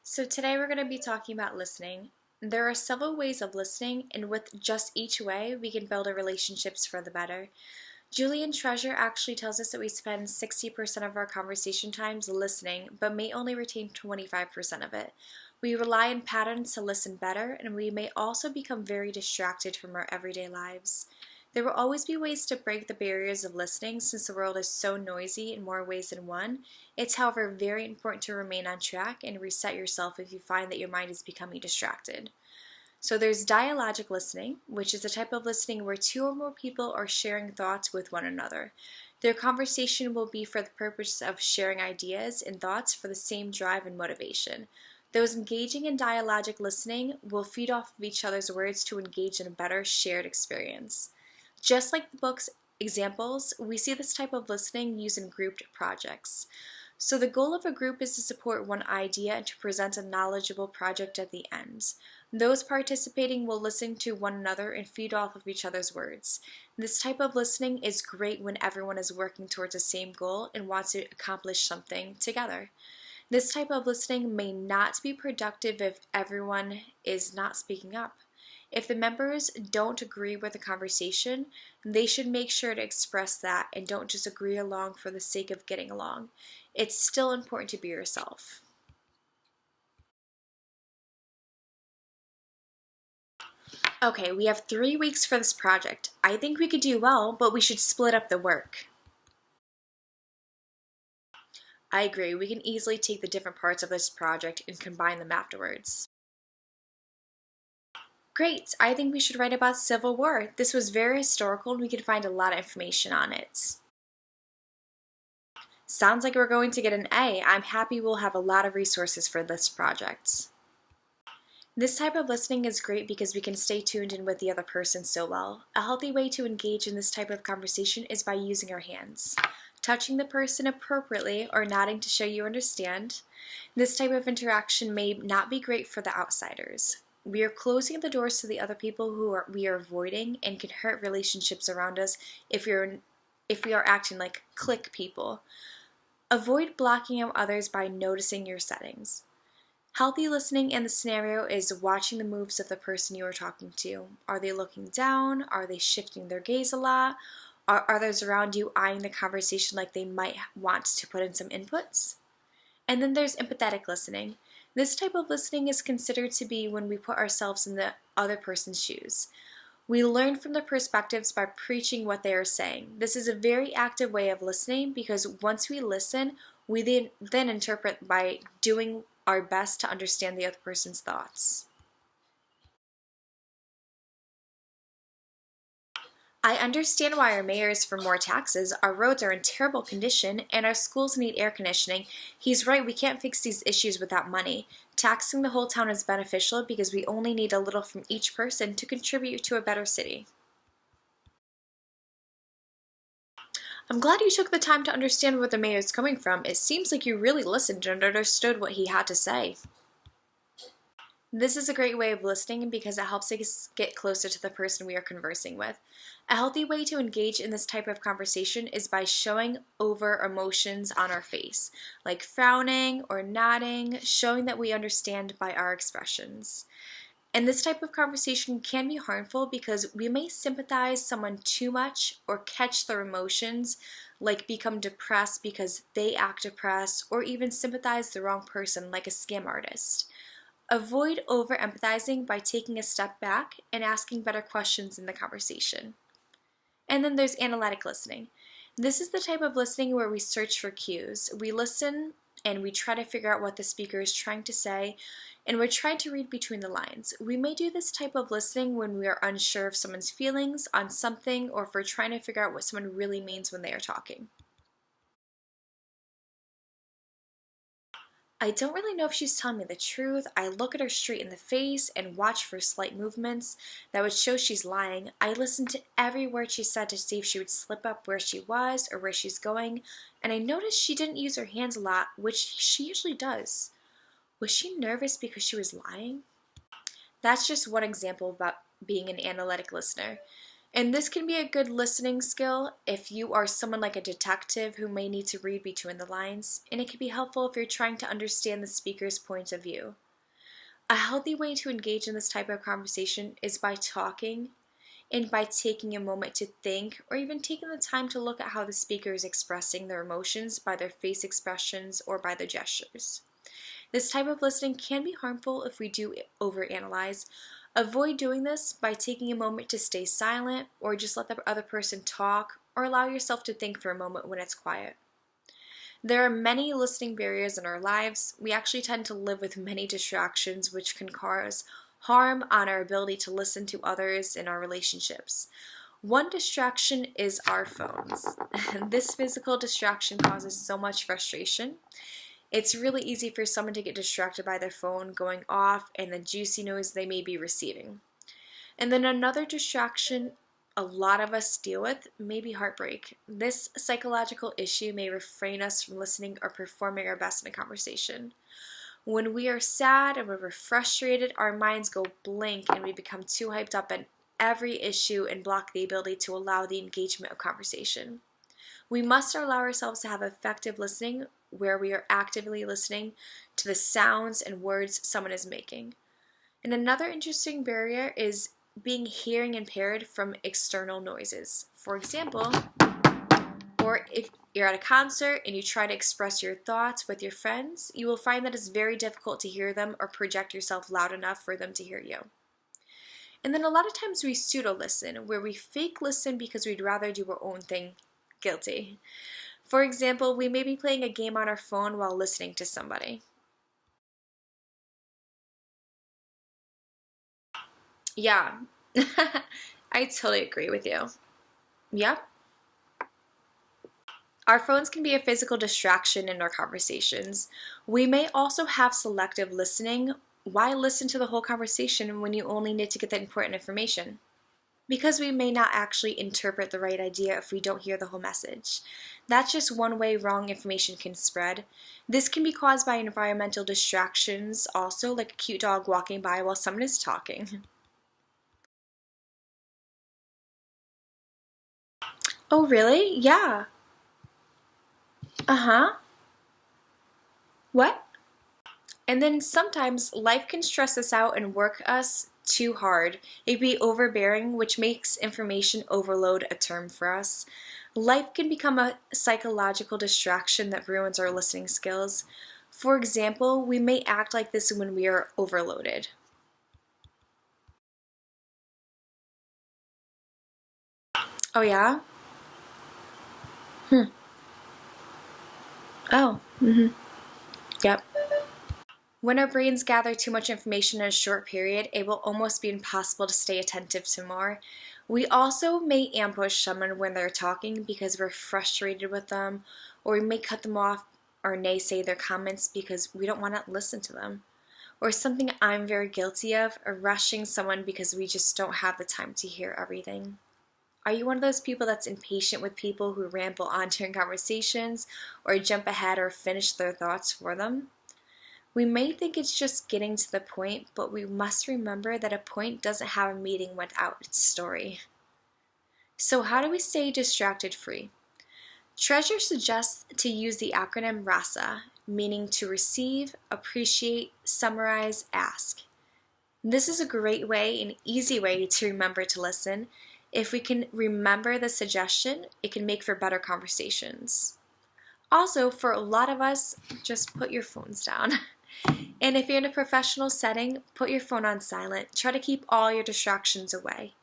So today we're going to be talking about listening. There are several ways of listening, and with just each way, we can build our relationships for the better. Julian Treasure actually tells us that we spend 60% of our conversation times listening, but may only retain 25% of it. We rely on patterns to listen better, and we may also become very distracted from our everyday lives. There will always be ways to break the barriers of listening since the world is so noisy in more ways than one. It's, however, very important to remain on track and reset yourself if you find that your mind is becoming distracted. So there's dialogic listening, which is a type of listening where two or more people are sharing thoughts with one another. Their conversation will be for the purpose of sharing ideas and thoughts for the same drive and motivation. Those engaging in dialogic listening will feed off of each other's words to engage in a better shared experience. Just like the book's examples, we see this type of listening used in grouped projects. So the goal of a group is to support one idea and to present a knowledgeable project at the end. Those participating will listen to one another and feed off of each other's words. This type of listening is great when everyone is working towards the same goal and wants to accomplish something together. This type of listening may not be productive if everyone is not speaking up. If the members don't agree with the conversation, they should make sure to express that and don't just agree along for the sake of getting along. It's still important to be yourself. Okay, we have 3 weeks for this project. I think we could do well, but we should split up the work. I agree, we can easily take the different parts of this project and combine them afterwards. Great, I think we should write about Civil War. This was very historical and we could find a lot of information on it. Sounds like we're going to get an A. I'm happy we'll have a lot of resources for this project. This type of listening is great because we can stay tuned in with the other person so well. A healthy way to engage in this type of conversation is by using our hands. Touching the person appropriately or nodding to show you understand. This type of interaction may not be great for the outsiders. We are closing the doors to the other people we are avoiding and can hurt relationships around us if we are acting like clique people. Avoid blocking out others by noticing your settings. Healthy listening in the scenario is watching the moves of the person you are talking to. Are they looking down? Are they shifting their gaze a lot? Are others around you eyeing the conversation like they might want to put in some inputs? And then there's empathetic listening. This type of listening is considered to be when we put ourselves in the other person's shoes. We learn from the perspectives by preaching what they are saying. This is a very active way of listening because once we listen, we then interpret by doing our best to understand the other person's thoughts. I understand why our mayor is for more taxes, our roads are in terrible condition, and our schools need air conditioning. He's right, we can't fix these issues without money. Taxing the whole town is beneficial because we only need a little from each person to contribute to a better city. I'm glad you took the time to understand where the mayor is coming from. It seems like you really listened and understood what he had to say. This is a great way of listening because it helps us get closer to the person we are conversing with. A healthy way to engage in this type of conversation is by showing over emotions on our face, like frowning or nodding, showing that we understand by our expressions. And this type of conversation can be harmful because we may sympathize someone too much or catch their emotions, like become depressed because they act depressed, or even sympathize the wrong person, like a scam artist. Avoid over-empathizing by taking a step back and asking better questions in the conversation. And then there's analytic listening. This is the type of listening where we search for cues. We listen and we try to figure out what the speaker is trying to say, and we're trying to read between the lines. We may do this type of listening when we are unsure of someone's feelings on something, or if we're trying to figure out what someone really means when they are talking. I don't really know if she's telling me the truth. I look at her straight in the face and watch for slight movements that would show she's lying. I listened to every word she said to see if she would slip up where she was or where she's going, and I noticed she didn't use her hands a lot, which she usually does. Was she nervous because she was lying? That's just one example about being an analytic listener. And this can be a good listening skill if you are someone like a detective who may need to read between the lines, and it can be helpful if you're trying to understand the speaker's point of view. A healthy way to engage in this type of conversation is by talking and by taking a moment to think, or even taking the time to look at how the speaker is expressing their emotions by their face expressions or by their gestures. This type of listening can be harmful if we do overanalyze. Avoid doing this by taking a moment to stay silent, or just let the other person talk, or allow yourself to think for a moment when it's quiet. There are many listening barriers in our lives. We actually tend to live with many distractions, which can cause harm on our ability to listen to others in our relationships. One distraction is our phones. This physical distraction causes so much frustration. It's really easy for someone to get distracted by their phone going off and the juicy noise they may be receiving. And then another distraction a lot of us deal with may be heartbreak. This psychological issue may refrain us from listening or performing our best in a conversation. When we are sad and when we're frustrated, our minds go blank and we become too hyped up in every issue and block the ability to allow the engagement of conversation. We must allow ourselves to have effective listening where we are actively listening to the sounds and words someone is making. And another interesting barrier is being hearing impaired from external noises. For example, or if you're at a concert and you try to express your thoughts with your friends, you will find that it's very difficult to hear them or project yourself loud enough for them to hear you. And then a lot of times we pseudo-listen, where we fake listen because we'd rather do our own thing. Guilty. For example, we may be playing a game on our phone while listening to somebody. Yeah, I totally agree with you. Yep. Our phones can be a physical distraction in our conversations. We may also have selective listening. Why listen to the whole conversation when you only need to get the important information? Because we may not actually interpret the right idea if we don't hear the whole message. That's just one way wrong information can spread. This can be caused by environmental distractions also, like a cute dog walking by while someone is talking. Oh, really? Yeah. Uh-huh. What? And then sometimes life can stress us out and work us too hard. It can be overbearing, which makes information overload a term for us. Life can become a psychological distraction that ruins our listening skills. For example, we may act like this when we are overloaded. Oh, yeah? Hmm. Oh, yep. When our brains gather too much information in a short period, it will almost be impossible to stay attentive to more. We also may ambush someone when they're talking because we're frustrated with them, or we may cut them off or naysay their comments because we don't want to listen to them. Or something I'm very guilty of, rushing someone because we just don't have the time to hear everything. Are you one of those people that's impatient with people who ramble on during conversations or jump ahead or finish their thoughts for them? We may think it's just getting to the point, but we must remember that a point doesn't have a meaning without its story. So how do we stay distracted free? Treasure suggests to use the acronym RASA, meaning to receive, appreciate, summarize, ask. This is a great way, an easy way to remember to listen. If we can remember the suggestion, it can make for better conversations. Also, for a lot of us, just put your phones down. And if you're in a professional setting, put your phone on silent. Try to keep all your distractions away.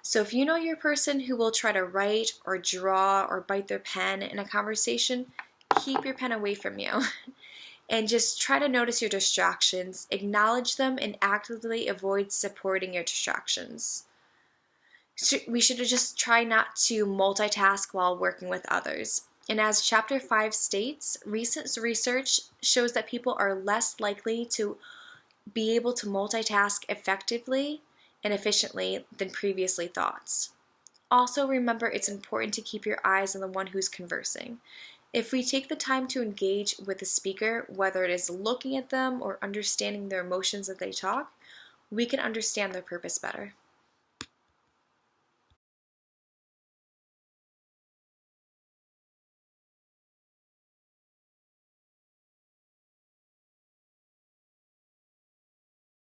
So if you know you're a person who will try to write or draw or bite their pen in a conversation, keep your pen away from you. And just try to notice your distractions, acknowledge them, and actively avoid supporting your distractions. So we should just try not to multitask while working with others. And as Chapter 5 states, recent research shows that people are less likely to be able to multitask effectively and efficiently than previously thought. Also, remember it's important to keep your eyes on the one who's conversing. If we take the time to engage with the speaker, whether it is looking at them or understanding their emotions as they talk, we can understand their purpose better.